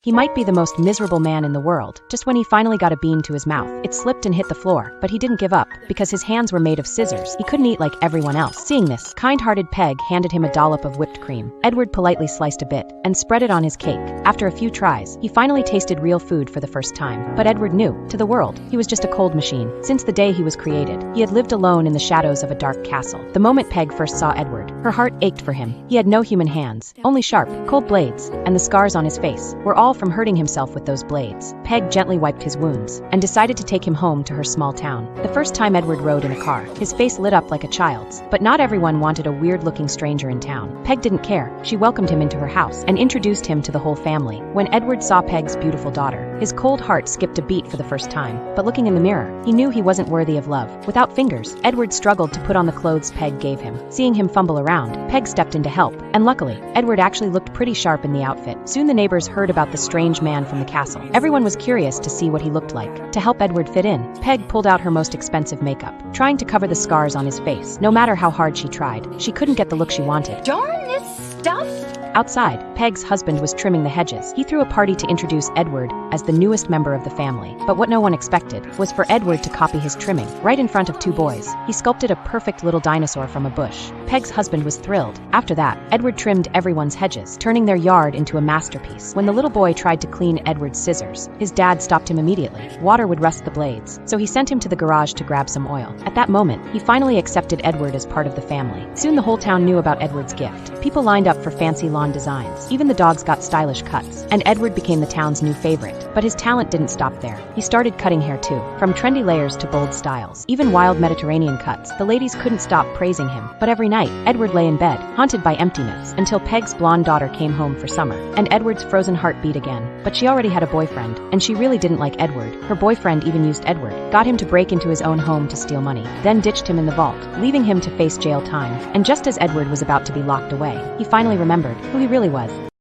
He might be the most miserable man in the world. Just when he finally got a bean to his mouth, it slipped and hit the floor, but he didn't give up, because his hands were made of scissors. He couldn't eat like everyone else. Seeing this, kind-hearted Peg handed him a dollop of whipped cream. Edward politely sliced a bit and spread it on his cake. After a few tries, he finally tasted real food for the first time. But Edward knew, to the world, he was just a cold machine. Since the day he was created, he had lived alone in the shadows of a dark castle. The moment Peg first saw Edward, her heart ached for him. He had no human hands, only sharp, cold blades, and the scars on his face were all from hurting himself with those blades. Peg gently wiped his wounds and decided to take him home to her small town. The first time Edward rode in a car, his face lit up like a child's, but not everyone wanted a weird-looking stranger in town. Peg didn't care. She welcomed him into her house and introduced him to the whole family. When Edward saw Peg's beautiful daughter, his cold heart skipped a beat for the first time, but looking in the mirror, he knew he wasn't worthy of love. Without fingers, Edward struggled to put on the clothes Peg gave him. Seeing him fumble around, Peg stepped in to help, and luckily, Edward actually looked pretty sharp in the outfit. Soon the neighbors heard about the strange man from the castle. Everyone was curious to see what he looked like. To help Edward fit in, Peg pulled out her most expensive makeup, trying to cover the scars on his face. No matter how hard she tried, she couldn't get the look she wanted. Darn this stuff! Outside, Peg's husband was trimming the hedges. He threw a party to introduce Edward as the newest member of the family. But what no one expected was for Edward to copy his trimming. Right in front of two boys, he sculpted a perfect little dinosaur from a bush. Peg's husband was thrilled. After that, Edward trimmed everyone's hedges, turning their yard into a masterpiece. When the little boy tried to clean Edward's scissors, his dad stopped him immediately. Water would rust the blades, so he sent him to the garage to grab some oil. At that moment, he finally accepted Edward as part of the family. Soon the whole town knew about Edward's gift. People lined up for fancy lawn designs. Even the dogs got stylish cuts, and Edward became the town's new favorite. But his talent didn't stop there. He started cutting hair too, from trendy layers to bold styles. Even wild Mediterranean cuts. The ladies couldn't stop praising him. But every night, Edward lay in bed, haunted by emptiness, until Peg's blonde daughter came home for summer, and Edward's frozen heart beat again. But she already had a boyfriend, and she really didn't like Edward. Her boyfriend even used Edward, got him to break into his own home to steal money, then ditched him in the vault, leaving him to face jail time. And just as Edward was about to be locked away, he finally remembered who he really was.